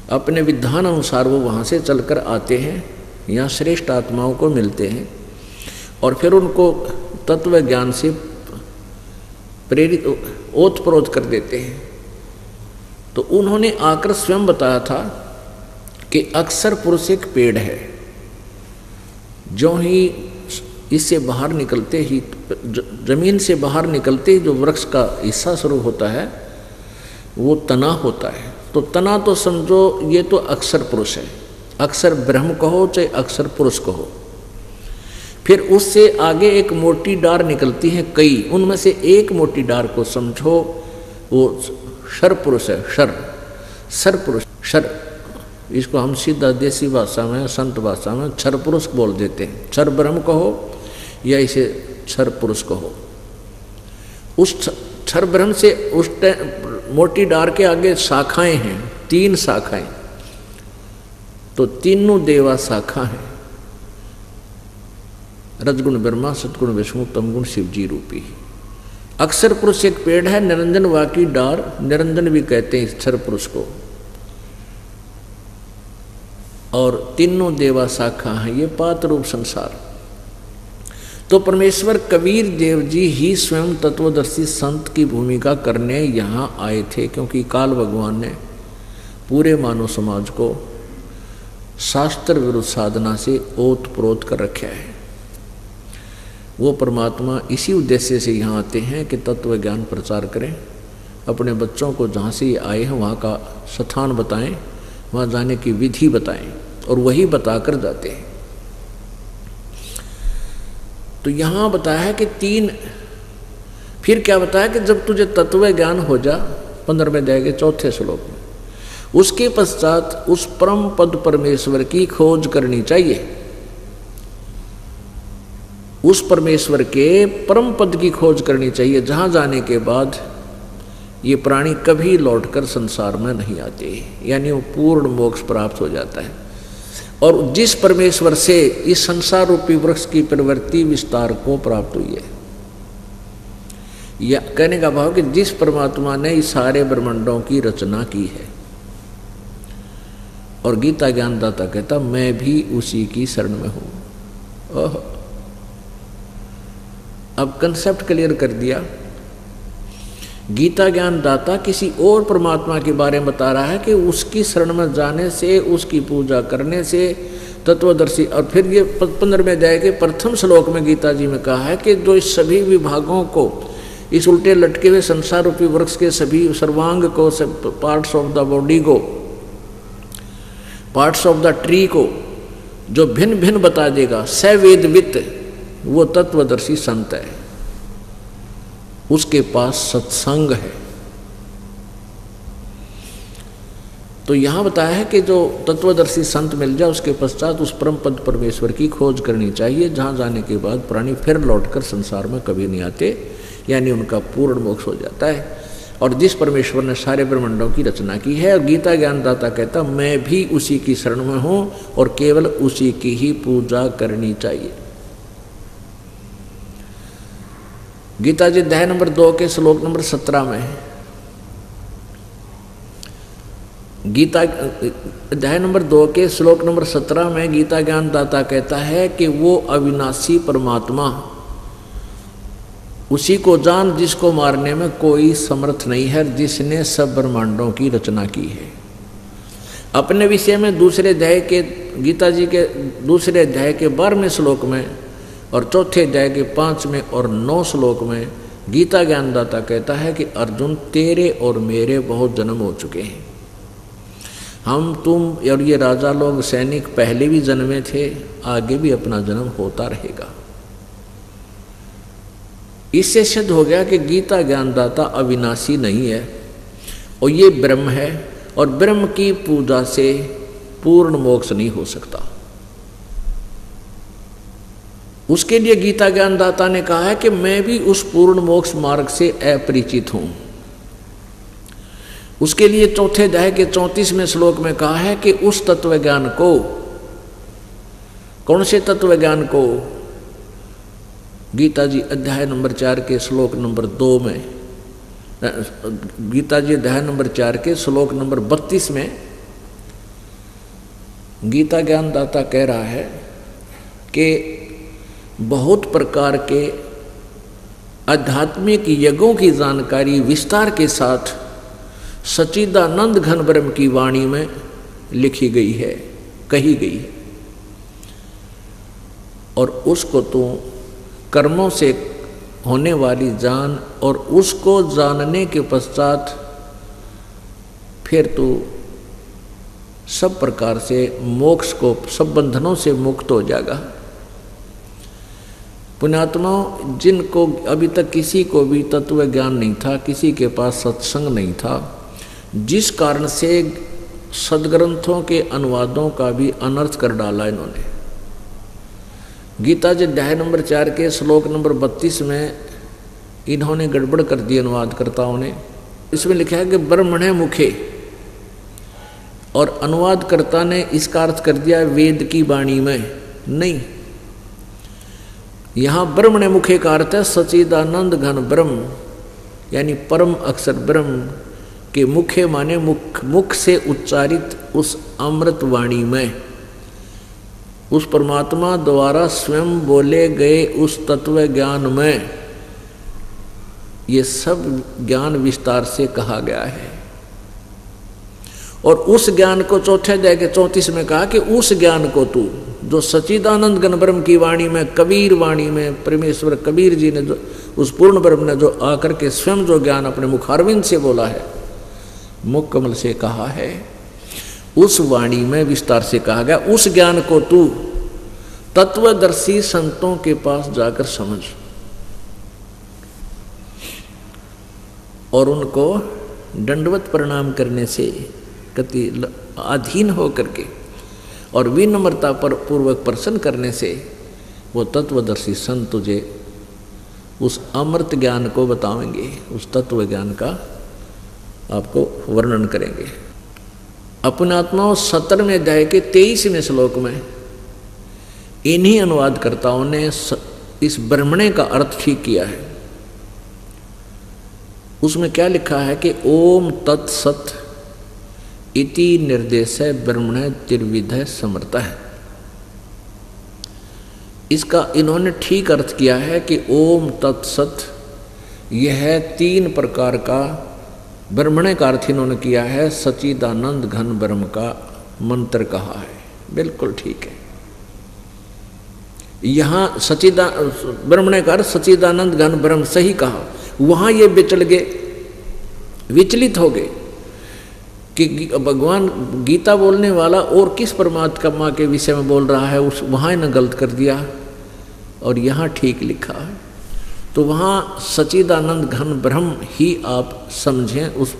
अपने विधान अनुसार वो वहाँ से चलकर आते हैं, यहाँ श्रेष्ठ आत्माओं को मिलते हैं और फिर उनको तत्व ज्ञान से प्रेरित ओतप्रोत कर देते हैं। तो उन्होंने आकर स्वयं बताया था कि अक्सर पुरुष एक पेड़ है, जो ही इससे बाहर निकलते ही, जमीन से बाहर निकलते ही जो वृक्ष का हिस्सा शुरू होता है वो तना होता है। तो तना तो समझो ये तो अक्सर पुरुष है, अक्सर ब्रह्म कहो चाहे अक्सर पुरुष कहो। फिर उससे आगे एक मोटी डार निकलती है कई, उनमें से एक मोटी डार को समझो वो शर पुरुष है, शर पुरुष, शर, इसको हम सीधा देसी भाषा में, संत भाषा में क्षर पुरुष बोल देते हैं। क्षर ब्रह्म कहो या इसे क्षर पुरुष कहो। उस क्षर ब्रह्म से उस मोटी डार के आगे शाखाएं हैं, 3 शाखाएं, तो तीनों देवा शाखा हैं, रजगुण ब्रह्मा, सतगुण विष्णु, तमगुण शिवजी रूपी। अक्सर पुरुष एक पेड़ है, निरंजन वाकी डार, निरंजन भी कहते हैं क्षर पुरुष को, और तीनों देवा शाखा हैं, ये पात रूप संसार। तो परमेश्वर कबीर देव जी ही स्वयं तत्वदर्शी संत की भूमिका करने यहाँ आए थे, क्योंकि काल भगवान ने पूरे मानव समाज को शास्त्र विरुद्ध साधना से ओतप्रोत कर रखा है। वो परमात्मा इसी उद्देश्य से यहाँ आते हैं कि तत्व ज्ञान प्रचार करें, अपने बच्चों को जहाँ से ये आए हैं वहाँ का स्थान बताएं, वहाँ जाने की विधि बताएं, और वही बताकर जाते हैं। तो यहाँ बताया है कि 3, फिर क्या बताया कि जब तुझे तत्व ज्ञान हो जा, 15 में जाएंगे 4 श्लोक में, उसके पश्चात उस परम पद परमेश्वर की खोज करनी चाहिए। उस परमेश्वर के परम पद की खोज करनी चाहिए, जहाँ जाने के बाद ये प्राणी कभी लौटकर संसार में नहीं आते, यानी वो पूर्ण मोक्ष प्राप्त हो जाता है। और जिस परमेश्वर से इस संसार रूपी वृक्ष की प्रवृत्ति विस्तार को प्राप्त हुई है, या कहने का भाव कि जिस परमात्मा ने इस सारे ब्रह्मांडों की रचना की है। और गीता ज्ञानदाता कहता मैं भी उसी की शरण में हूं। ओह, अब कंसेप्ट क्लियर कर दिया। गीता ज्ञान दाता किसी और परमात्मा के बारे में बता रहा है कि उसकी शरण में जाने से, उसकी पूजा करने से तत्वदर्शी। और फिर ये 15 में जाएगा, प्रथम श्लोक में गीता जी में कहा है कि जो इस सभी विभागों को, इस उल्टे लटके हुए संसार रूपी वृक्ष के सभी सर्वांग को, सब पार्ट्स ऑफ द बॉडी को, पार्ट्स ऑफ द ट्री को जो भिन्न भिन्न बता देगा, सवेदवित, वो तत्वदर्शी संत है, उसके पास सत्संग है। तो यहां बताया है कि जो तत्वदर्शी संत मिल जाए उसके पश्चात उस परम पद परमेश्वर की खोज करनी चाहिए, जहां जाने के बाद प्राणी फिर लौटकर संसार में कभी नहीं आते, यानी उनका पूर्ण मोक्ष हो जाता है। और जिस परमेश्वर ने सारे ब्रह्मांडों की रचना की है, और गीता ज्ञानदाता कहता मैं भी उसी की शरण में हूं और केवल उसी की ही पूजा करनी चाहिए। गीता जी अध्याय नंबर 2 के श्लोक नंबर 17 में, गीता अध्याय नंबर 2 के श्लोक नंबर 17 में गीता ज्ञानदाता कहता है कि वो अविनाशी परमात्मा, उसी को जान जिसको मारने में कोई समर्थ नहीं है, जिसने सब ब्रह्मांडों की रचना की है। अपने विषय में दूसरे अध्याय के, गीता जी के दूसरे अध्याय के 12वें श्लोक में और चौथे अध्याय के 5वें और 9 श्लोक में गीता ज्ञानदाता कहता है कि अर्जुन तेरे और मेरे बहुत जन्म हो चुके हैं, हम तुम और ये राजा लोग सैनिक पहले भी जन्मे थे, आगे भी अपना जन्म होता रहेगा। इससे सिद्ध हो गया कि गीता ज्ञानदाता अविनाशी नहीं है और ये ब्रह्म है, और ब्रह्म की पूजा से पूर्ण मोक्ष नहीं हो सकता। उसके लिए गीता ज्ञानदाता ने कहा है कि मैं भी उस पूर्ण मोक्ष मार्ग से अपरिचित हूं। उसके लिए चौथे अध्याय के 34वें श्लोक में कहा है कि उस तत्व ज्ञान को, कौन से तत्व ज्ञान को? गीता जी अध्याय नंबर 4 के श्लोक नंबर 2 में, गीता जी अध्याय नंबर 4 के श्लोक नंबर 32 में गीता ज्ञानदाता कह रहा है कि बहुत प्रकार के आध्यात्मिक यज्ञों की जानकारी विस्तार के साथ सच्चिदानंद घन ब्रह्म की वाणी में लिखी गई है, कही गई है। और उसको तो कर्मों से होने वाली जान, और उसको जानने के पश्चात फिर तो सब प्रकार से मोक्ष को, सब बंधनों से मुक्त हो जाएगा। पुण्यात्मा, जिनको अभी तक किसी को भी तत्व ज्ञान नहीं था, किसी के पास सत्संग नहीं था, जिस कारण से सदग्रंथों के अनुवादों का भी अनर्थ कर डाला इन्होंने। गीता जी अध्याय नंबर 4 के श्लोक नंबर 32 में इन्होंने गड़बड़ कर दी अनुवादकर्ताओं ने। इसमें लिखा है कि ब्रह्मणे मुखे, और अनुवादकर्ता ने इसका अर्थ कर दिया वेद की वाणी में। नहीं, यहाँ ब्रह्मणे मुखे का अर्थ है सच्चिदानंद घन ब्रह्म, यानी परम अक्षर ब्रह्म के मुखे माने मुख से उच्चारित उस अमृत वाणी में, उस परमात्मा द्वारा स्वयं बोले गए उस तत्व ज्ञान में ये सब ज्ञान विस्तार से कहा गया है। और उस ज्ञान को चौथे अध्याय के 34 में कहा कि उस ज्ञान को तू, जो सच्चिदानंद घन ब्रह्म की वाणी में, कबीर वाणी में, परमेश्वर कबीर जी ने जो, उस पूर्ण ब्रह्म ने जो आकर के स्वयं जो ज्ञान अपने मुखारविंद से बोला है, मुख कमल से कहा है, उस वाणी में विस्तार से कहा गया। उस ज्ञान को तू तत्वदर्शी संतों के पास जाकर समझ और उनको दंडवत प्रणाम करने से कति अधीन हो करके और विनम्रता पर पूर्वक प्रसन्न करने से वो तत्वदर्शी संत तुझे उस अमृत ज्ञान को बताएंगे, उस तत्व ज्ञान का आपको वर्णन करेंगे। अपने आत्माओं 17वें अध्याय के 23वें श्लोक में इन्हीं अनुवादकर्ताओं ने इस ब्रह्मणे का अर्थ ठीक किया है। उसमें क्या लिखा है कि ओम तत्सत इति निर्देश ब्रह्मणे त्रिविधः समर्थ है। इसका इन्होंने ठीक अर्थ किया है कि ओम तत्सत यह 3 प्रकार का ब्रह्मणे का अर्थ इन्होंने किया है, सच्चिदानंद घन ब्रह्म का मंत्र कहा है। बिल्कुल ठीक है। यहाँ ब्रह्मणे का अर्थ सच्चिदानंद घन ब्रह्म सही कहा, वहाँ ये विचल गए, विचलित हो गए कि भगवान गीता बोलने वाला और किस परमात्मा के विषय में बोल रहा है, उस वहाँ इन्हें गलत कर दिया और यहाँ ठीक लिखा है। तो वहाँ सच्चिदानंद घन ब्रह्म ही आप समझें उस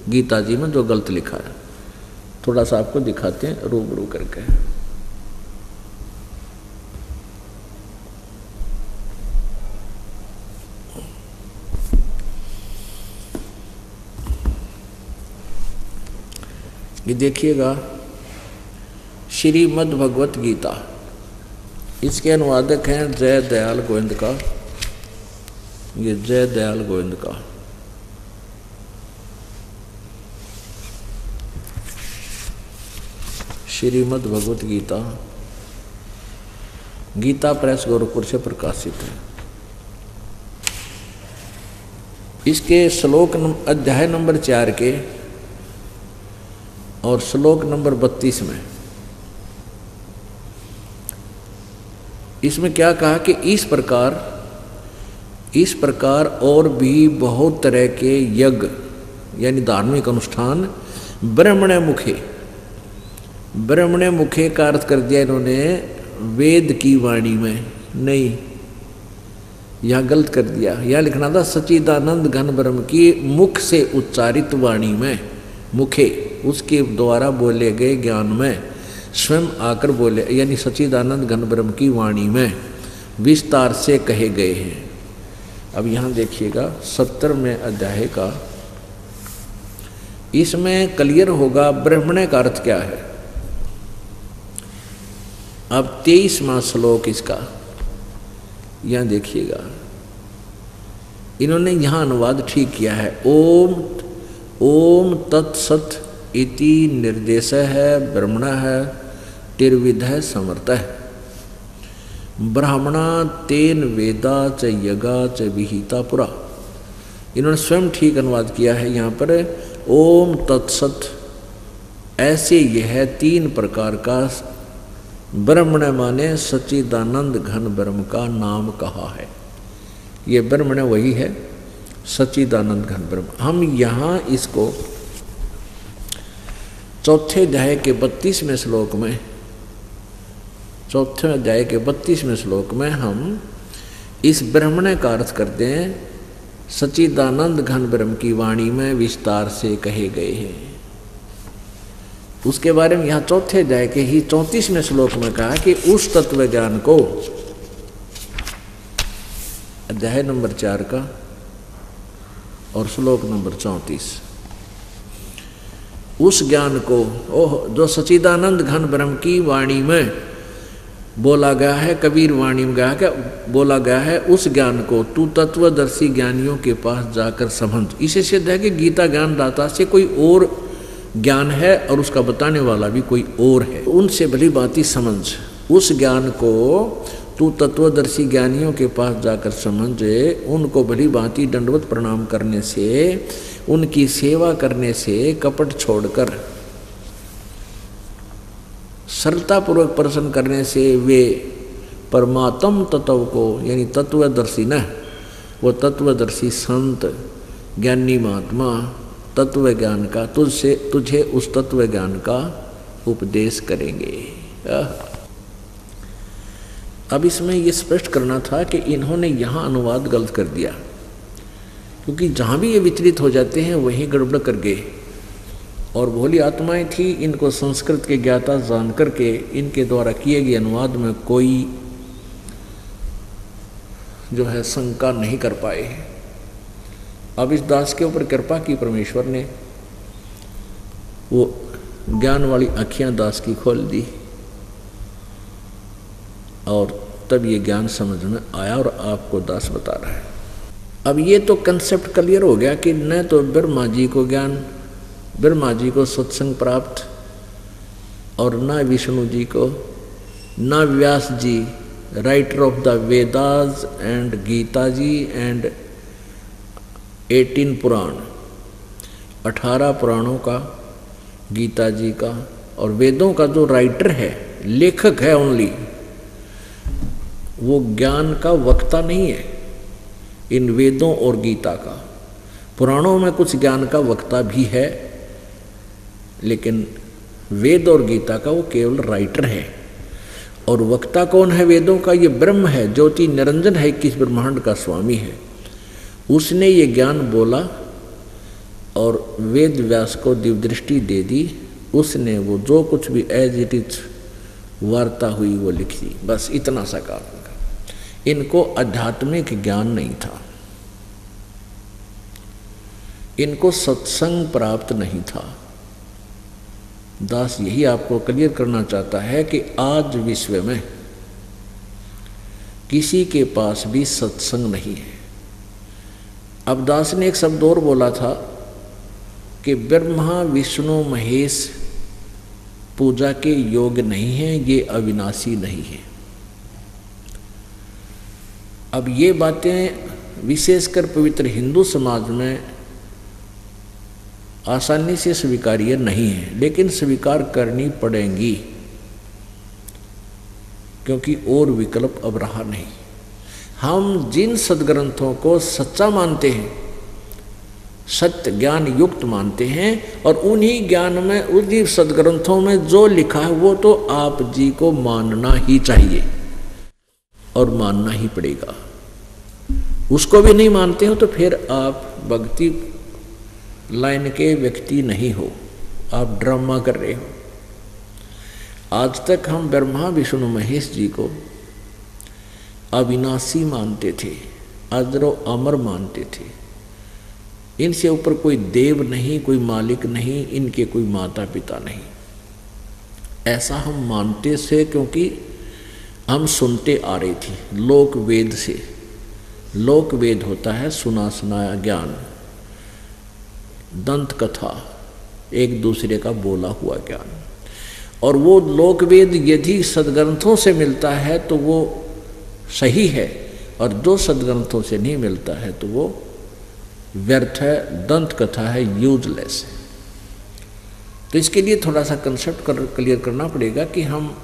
गीता जी में जो गलत लिखा है। थोड़ा सा आपको दिखाते हैं रूबरू करके। ये देखिएगा श्रीमद् भगवत गीता, इसके अनुवादक हैं जय दयाल गोविंद का, ये जय दयाल गोविंद का। श्रीमद् भगवत गीता, गीता प्रेस गोरखपुर से प्रकाशित है। इसके श्लोक अध्याय नंबर 4 के और श्लोक नंबर 32 में इसमें क्या कहा कि इस प्रकार और भी बहुत तरह के यज्ञ यानी धार्मिक अनुष्ठान ब्रह्मणे मुखे का अर्थ कर दिया इन्होंने वेद की वाणी में। नहीं, यह गलत कर दिया। यह लिखना था सच्चिदानंद घन ब्रह्म की मुख से उच्चारित वाणी में, मुखे उसके द्वारा बोले गए ज्ञान में स्वयं आकर बोले, यानी सच्चिदानंद घन ब्रह्म की वाणी में विस्तार से कहे गए हैं। अब यहाँ देखिएगा 70वें अध्याय का, इसमें क्लियर होगा ब्रह्मणे का अर्थ क्या है। अब 23वां श्लोक इसका, यहाँ देखिएगा इन्होंने यहाँ अनुवाद ठीक किया है। ओम तत्सत इति निर्देश है ब्रह्मण है त्रिविध समर्थ है। ब्राह्मणा तेन वेदा च यगा च विहिता पुरा। इन्होंने स्वयं ठीक अनुवाद किया है यहाँ पर, ओम तत्सत। ऐसे यह 3 प्रकार का ब्रह्मण माने सच्चिदानंद घन ब्रह्म का नाम कहा है। ये ब्रह्मण वही है, सच्चिदानंद घन ब्रह्म। हम यहाँ इसको चौथे अध्याय के 32वें श्लोक में, चौथे अध्याय के 32वें श्लोक में हम इस ब्रह्मण का अर्थ करते हैं सच्चिदानंद घन ब्रह्म की वाणी में विस्तार से कहे गए हैं। उसके बारे में यहाँ चौथे अध्याय के ही 34वें श्लोक में कहा कि उस तत्व ज्ञान को, अध्याय नंबर 4 का और श्लोक नंबर 34, उस ज्ञान को ओह जो सच्चिदानंद घन ब्रह्म की वाणी में बोला गया है, कबीर वाणी में गया क्या बोला गया है, उस ज्ञान को तू तत्वदर्शी ज्ञानियों के पास जाकर समझ। इसे सिद्ध है कि गीता ज्ञान दाता से कोई और ज्ञान है और उसका बताने वाला भी कोई और है, उनसे भली बाती समझ। उस ज्ञान को तू तत्वदर्शी ज्ञानियों के पास जाकर समझे, उनको भली भांति दंडवत प्रणाम करने से, उनकी सेवा करने से, कपट छोड़कर सरलतापूर्वक प्रसन्न करने से वे परमात्म तत्व को, यानी तत्वदर्शी न, वो तत्वदर्शी संत ज्ञानी महात्मा तत्व ज्ञान का तुझे उस तत्व ज्ञान का उपदेश करेंगे। अब इसमें ये स्पष्ट करना था कि इन्होंने यहाँ अनुवाद गलत कर दिया, क्योंकि जहाँ भी ये विचलित हो जाते हैं वहीं गड़बड़ कर गए। और भोली आत्माएं थी, इनको संस्कृत के ज्ञाता जान करके इनके द्वारा किए गए अनुवाद में कोई जो है शंका नहीं कर पाए। अब इस दास के ऊपर कृपा की परमेश्वर ने, वो ज्ञान वाली आँखियाँ दास की खोल दी और तब ये ज्ञान समझ में आया और आपको दास बता रहा है। अब ये तो कंसेप्ट क्लियर हो गया कि न तो ब्रह्मा जी को ज्ञान, ब्रह्मा जी को सत्संग प्राप्त, और न विष्णु जी को, न Vyas ji writer of the Vedas and Gita ji and 18 Purana, 18 पुराणों का, गीता जी का और वेदों का जो राइटर है, लेखक है ओनली, वो ज्ञान का वक्ता नहीं है इन वेदों और गीता का। पुराणों में कुछ ज्ञान का वक्ता भी है, लेकिन वेद और गीता का वो केवल राइटर है। और वक्ता कौन है वेदों का? ये ब्रह्म है, ज्योति निरंजन है, 21 ब्रह्मांड का स्वामी है। उसने ये ज्ञान बोला और वेद व्यास को दिव्य दृष्टि दे दी। उसने वो जो कुछ भी एज इट इज वार्ता हुई वो लिख दी, बस इतना सा काम। इनको आध्यात्मिक ज्ञान नहीं था, इनको सत्संग प्राप्त नहीं था। दास यही आपको क्लियर करना चाहता है कि आज विश्व में किसी के पास भी सत्संग नहीं है। अब दास ने एक शब्द और बोला था कि ब्रह्मा विष्णु महेश पूजा के योग्य नहीं है, ये अविनाशी नहीं है। अब ये बातें विशेषकर पवित्र हिंदू समाज में आसानी से स्वीकार्य नहीं है, लेकिन स्वीकार करनी पड़ेंगी, क्योंकि और विकल्प अब रहा नहीं। हम जिन सद्ग्रंथों को सच्चा मानते हैं, सत्य ज्ञान युक्त मानते हैं, और उन्हीं ज्ञान में, उन्हीं सद्ग्रंथों में जो लिखा है वो तो आप जी को मानना ही चाहिए और मानना ही पड़ेगा। उसको भी नहीं मानते हो तो फिर आप भक्ति लाइन के व्यक्ति नहीं हो, आप ड्रामा कर रहे हो। आज तक हम ब्रह्मा विष्णु महेश जी को अविनाशी मानते थे, अजरो अमर मानते थे। इनसे ऊपर कोई देव नहीं, कोई मालिक नहीं, इनके कोई माता पिता नहीं, ऐसा हम मानते से, क्योंकि हम सुनते आ रही थी लोक वेद से। लोक वेद होता है सुना सुनाया ज्ञान, दंत कथा, एक दूसरे का बोला हुआ ज्ञान। और वो लोक वेद यदि सदग्रंथों से मिलता है तो वो सही है और जो सदग्रंथों से नहीं मिलता है तो वो व्यर्थ है, दंत कथा है, यूजलेस है। तो इसके लिए थोड़ा सा कंसेप्ट क्लियर करना पड़ेगा कि हम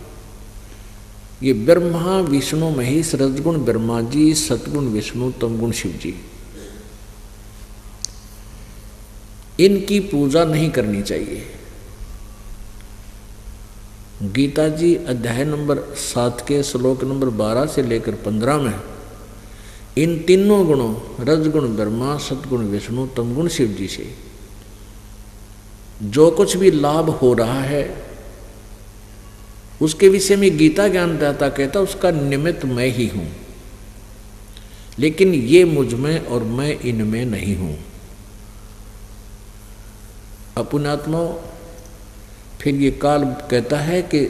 ये ब्रह्मा विष्णु महेश, रजगुण ब्रह्मा जी, सतगुण विष्णु, तमगुण शिव जी, इनकी पूजा नहीं करनी चाहिए। गीता जी अध्याय नंबर 7 के श्लोक नंबर 12 से लेकर 15 में इन तीनों गुणों रजगुण ब्रह्मा, सतगुण विष्णु, तमगुण शिव जी से जो कुछ भी लाभ हो रहा है उसके विषय में गीता ज्ञानदाता कहता उसका निमित्त मैं ही हूं, लेकिन ये मुझ में और मैं इनमें नहीं हूं। अपुणात्मा फिर ये काल कहता है कि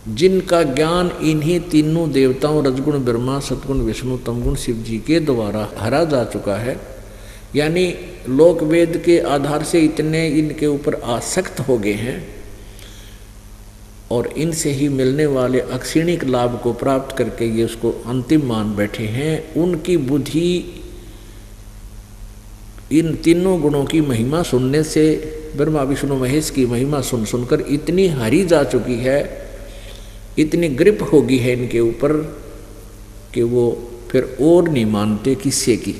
जिनका ज्ञान इन्हीं तीनों देवताओं रजगुण ब्रह्मा, सतगुण विष्णु, तमगुण शिव जी के द्वारा हरा जा चुका है, यानी लोक वेद के आधार से इतने इनके ऊपर आसक्त हो गए हैं और इनसे ही मिलने वाले अक्षणिक लाभ को प्राप्त करके ये उसको अंतिम मान बैठे हैं, उनकी बुद्धि इन तीनों गुणों की महिमा सुनने से, ब्रह्मा विष्णु महेश की महिमा सुन सुनकर इतनी हरी जा चुकी है, इतनी ग्रिप होगी है इनके ऊपर कि वो फिर और नहीं मानते किसी की।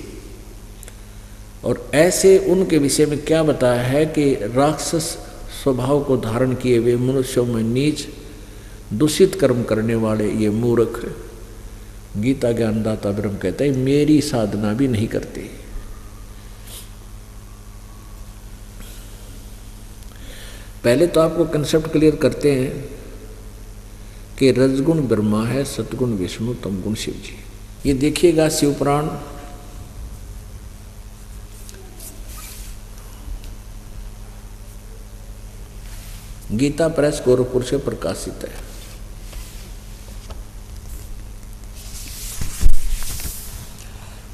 और ऐसे उनके विषय में क्या बताया है कि राक्षस स्वभाव को धारण किए हुए मनुष्यों में नीच दूषित कर्म करने वाले ये मूर्ख, गीता ज्ञानदाता ब्रह्म कहता है मेरी साधना भी नहीं करते। पहले तो आपको कंसेप्ट क्लियर करते हैं कि रजगुण ब्रह्मा है, सतगुण विष्णु, तमगुण शिव जी। ये देखिएगा शिवपुराण गीता प्रेस गोरखपुर से प्रकाशित है।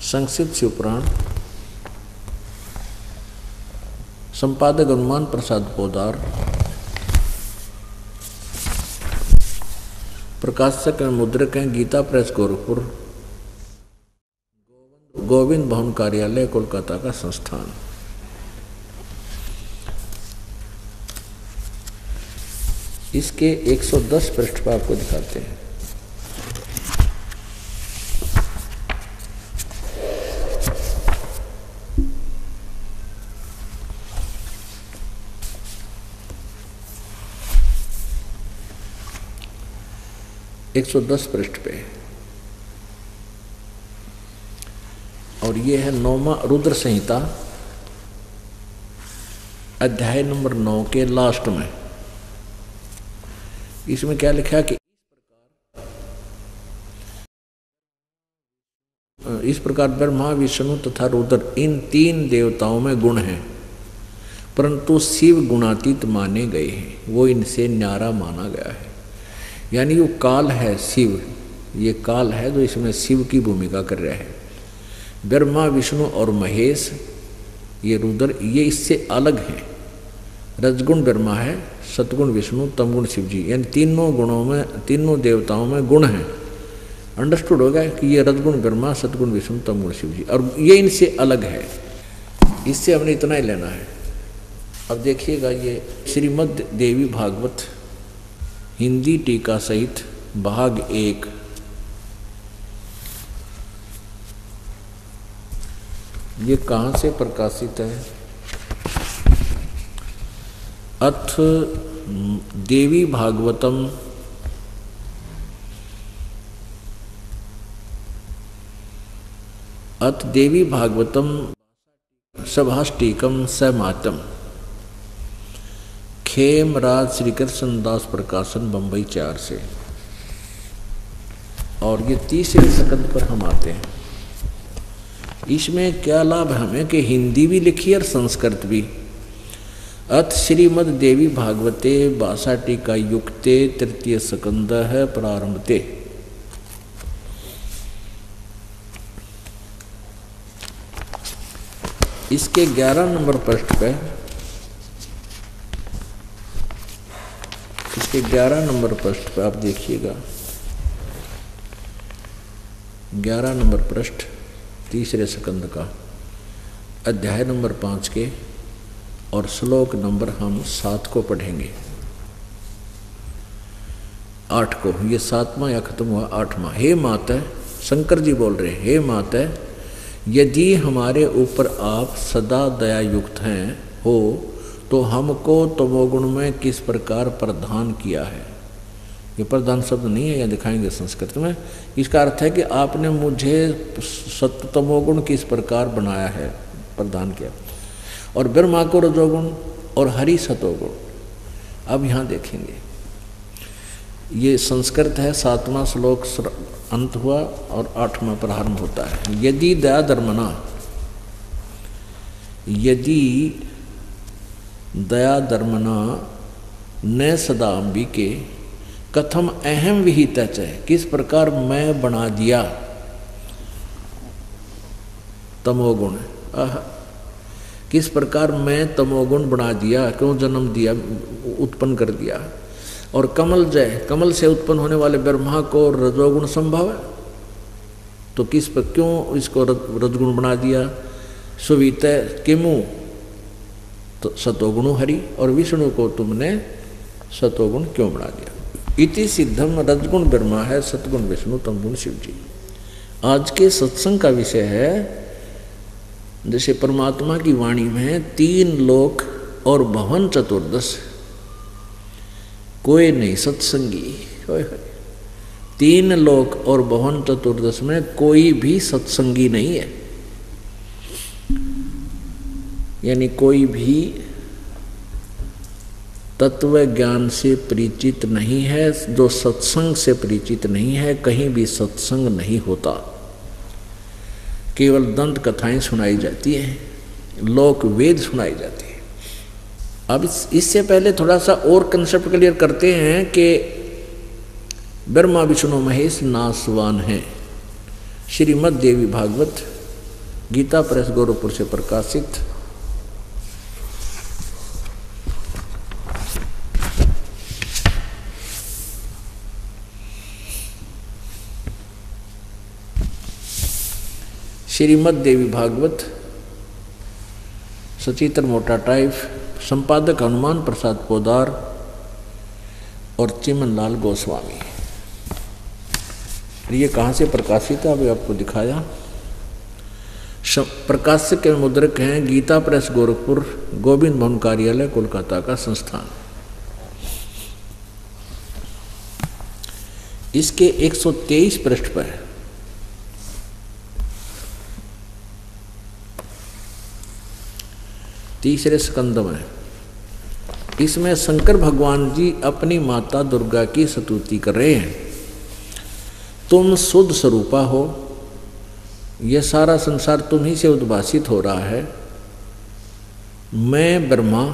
संक्षिप्त शिवपुराण, संपादक हनुमान प्रसाद पोदार, प्रकाशक एवं मुद्रक हैं गीता प्रेस गोरखपुर, गोविंद भवन कार्यालय कोलकाता का संस्थान। इसके 110 पृष्ठ पर आपको दिखाते हैं। एक 110 पृष्ठ पे और ये है 9वां रुद्र संहिता अध्याय नंबर 9 के लास्ट में। इसमें क्या लिखा कि इस प्रकार ब्रह्मा विष्णु तथा रुद्र इन 3 देवताओं में गुण हैं, परंतु शिव गुणातीत माने गए हैं, वो इनसे न्यारा माना गया है। यानी वो काल है शिव, ये काल है जो इसमें शिव की भूमिका कर रहा है। ब्रह्मा विष्णु और महेश ये रुद्र ये इससे अलग हैं। रजगुण ब्रह्मा है, सतगुण विष्णु, तमगुण शिव जी, यानी तीनों गुणों में, तीनों देवताओं में गुण हैं। अंडरस्टूड होगा कि ये रजगुण ब्रह्मा, सतगुण विष्णु, तमगुण शिव जी, और ये इनसे अलग है। इससे हमने इतना ही लेना है। अब देखिएगा ये श्रीमद् देवी भागवत हिंदी टीका सहित भाग 1, ये कहाँ से प्रकाशित है? अथ देवी भागवतम अथ देवी भागवतम सभाष्टिकम समातम, खेमराज श्री कृष्ण दास प्रकाशन बंबई 4 से। और ये 30वें सकंद पर हम आते हैं। इसमें क्या लाभ हमें कि हिंदी भी लिखी और संस्कृत भी। अथ श्रीमद् देवी भागवते बासाटिका युक्ते 3 सकंद है प्रारंभते। इसके 11 नंबर पृष्ठ पे, इसके 11 नंबर पृष्ठ पे आप देखिएगा 11 नंबर पृष्ठ, तीसरे स्कंद का, अध्याय नंबर 5 के और श्लोक नंबर हम 7 को पढ़ेंगे। 8 को, ये 7वां या खत्म हुआ 8वां। हे माता, शंकर जी बोल रहे, हे माता, यदि हमारे ऊपर आप सदा दया युक्त हैं हो तो हमको तमोगुण में किस प्रकार प्रदान किया है। ये प्रधान शब्द नहीं है, यह दिखाएंगे संस्कृत में। इसका अर्थ है कि आपने मुझे सत्व तमोगुण किस प्रकार बनाया है, प्रदान किया, और ब्रह्मा को रजोगुण और हरि सतोगुण। अब यहाँ देखेंगे, ये संस्कृत है, 7वां श्लोक अंत हुआ और 8वां प्रारंभ होता है। यदि दया धर्मना, यदि दया धर्मना न सदा अंबिके कथम अहम विहित है, किस प्रकार मैं बना दिया तमोगुण, किस प्रकार मैं तमोगुण बना दिया, क्यों जन्म दिया, उत्पन्न कर दिया। और कमल जय, कमल से उत्पन्न होने वाले ब्रह्मा को रजोगुण संभव है, तो किस पर क्यों इसको रजगुण बना दिया। सुवित किमु, तो सतोगुण हरि, और विष्णु को तुमने सतोगुण क्यों बना दिया। इति सिद्धम, रजगुण ब्रह्मा है, सतगुण विष्णु, तमगुण शिव जी। आज के सत्संग का विषय है, जैसे परमात्मा की वाणी में 3 लोक और भवन चतुर्दश, कोई नहीं सत्संगी। 3 लोक और भवन चतुर्दश में कोई भी सत्संगी नहीं है, यानी कोई भी तत्व ज्ञान से परिचित नहीं है, जो सत्संग से परिचित नहीं है, कहीं भी सत्संग नहीं होता, केवल दंत कथाएं सुनाई जाती हैं, लोक वेद सुनाई जाती है। अब इससे पहले थोड़ा सा और कंसेप्ट क्लियर करते हैं कि ब्रह्मा विष्णु महेश नासवान हैं। श्रीमद् देवी भागवत गीता प्रेस गोरखपुर से प्रकाशित, श्रीमद् देवी भागवत, सचित्र मोटा टाइप, संपादक हनुमान प्रसाद पोदार और चिमन लाल गोस्वामी। ये कहाँ से प्रकाशित है, अभी आपको दिखाया। प्रकाशक के मुद्रक हैं गीता प्रेस गोरखपुर, गोविंद भवन कार्यालय, कोलकाता का संस्थान। इसके 123 पृष्ठ पर तीसरे स्कंद में, इसमें शंकर भगवान जी अपनी माता दुर्गा की स्तुति कर रहे हैं। तुम शुद्ध स्वरूपा हो, यह सारा संसार तुम ही से उद्भासित हो रहा है। मैं ब्रह्मा,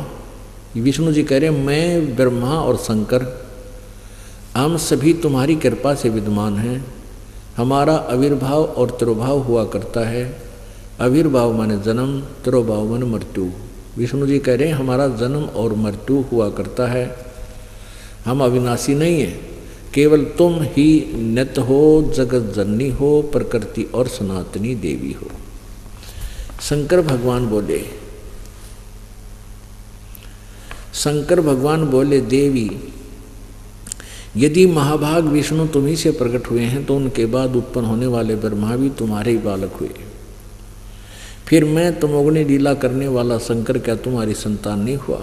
विष्णु जी कह रहे हैं, मैं ब्रह्मा और शंकर हम सभी तुम्हारी कृपा से विद्यमान हैं। हमारा आविर्भाव और तिरोभाव हुआ करता है। आविर्भाव माने जन्म, तिरोभाव माने मृत्यु। विष्णु जी कह रहे हैं हमारा जन्म और मृत्यु हुआ करता है, हम अविनाशी नहीं है, केवल तुम ही नित्य हो, जगत जननी हो, प्रकृति और सनातनी देवी हो। शंकर भगवान बोले देवी, यदि महाभाग विष्णु तुम्ही से प्रकट हुए हैं तो उनके बाद उत्पन्न होने वाले ब्रह्मा भी तुम्हारे ही बालक हुए। फिर मैं तमोगुणी लीला करने वाला शंकर क्या तुम्हारी संतान नहीं हुआ।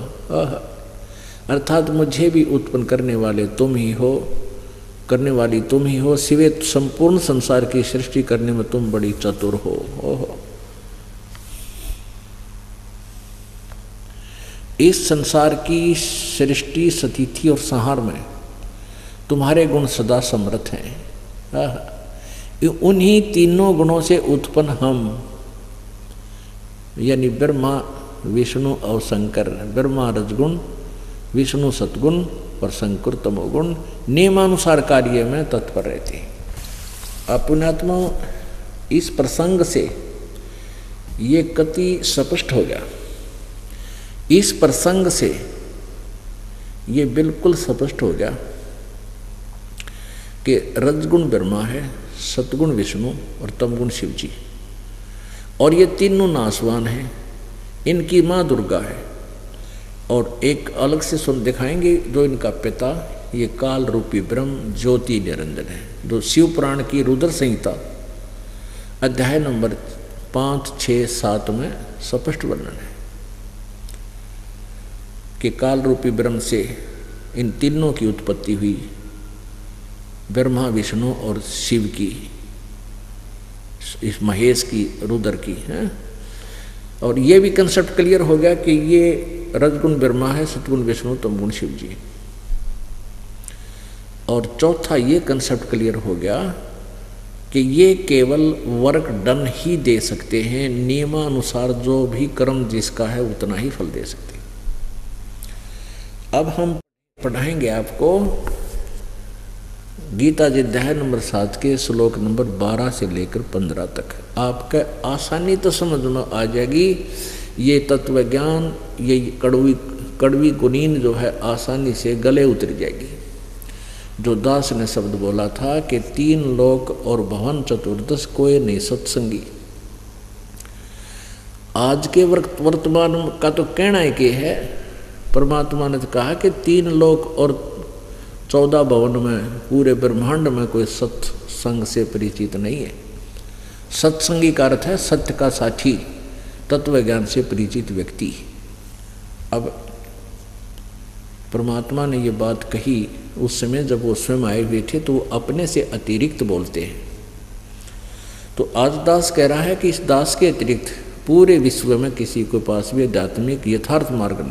अर्थात मुझे भी उत्पन्न करने वाले तुम ही हो, करने वाली तुम ही हो, सिवे संपूर्ण संसार की सृष्टि करने में तुम बड़ी चतुर हो। ओहो, इस संसार की सृष्टि, स्थिति और संहार में तुम्हारे गुण सदा समर्थ हैं। उन्हीं तीनों गुणों से उत्पन्न हम, यानी ब्रह्मा विष्णु और शंकर, ब्रह्मा रजगुण, विष्णु सतगुण और शंकर तमोगुण, नियमानुसार कार्य में तत्पर रहते हैं। अब पुण्यात्मा, इस प्रसंग से ये कति स्पष्ट हो गया। इस प्रसंग से ये बिल्कुल स्पष्ट हो गया कि रजगुण ब्रह्मा है, सतगुण विष्णु और तमगुण शिव जी। और ये तीनों नासवान हैं, इनकी माँ दुर्गा है। और एक अलग से सुन दिखाएंगे जो इनका पिता, ये काल रूपी ब्रह्म ज्योति निरंजन है, जो शिव पुराण की रुद्र संहिता अध्याय नंबर 5, 6, 7 में स्पष्ट वर्णन है कि काल रूपी ब्रह्म से इन तीनों की उत्पत्ति हुई, ब्रह्मा विष्णु और शिव की, इस महेश की, रुद्र की है। और ये भी कंसेप्ट क्लियर हो गया कि ये रजगुण ब्रह्मा है, सतगुण विष्णु, तमगुण शिव जी। और चौथा ये कंसेप्ट क्लियर हो गया कि ये केवल वर्क डन ही दे सकते हैं, नियमानुसार जो भी कर्म जिसका है उतना ही फल दे सकते हैं। अब हम पढ़ाएंगे आपको गीता जी अध्याय नंबर 7 के श्लोक नंबर 12 से लेकर 15 तक। आपका आसानी तो समझ में आ जाएगी, ये तत्व ज्ञान, ये कड़वी गुनीन जो है आसानी से गले उतर जाएगी। जो दास ने शब्द बोला था कि 3 लोक और भवन चतुर्दश कोई नहीं सत्संगी। आज के वर्तमान का तो कहना है कि है, परमात्मा ने तो कहा कि 3 लोक और 14 भवन में, पूरे ब्रह्मांड में कोई सत्संग से परिचित नहीं है। सत्संगी का अर्थ है सत्य का साथी, तत्व ज्ञान से परिचित व्यक्ति। अब परमात्मा ने ये बात कही उस समय जब वो स्वयं आए हुए थे, तो वो अपने से अतिरिक्त बोलते हैं। तो आज दास कह रहा है कि इस दास के अतिरिक्त पूरे विश्व में किसी के पास भी आध्यात्मिक यथार्थ मार्ग नहीं।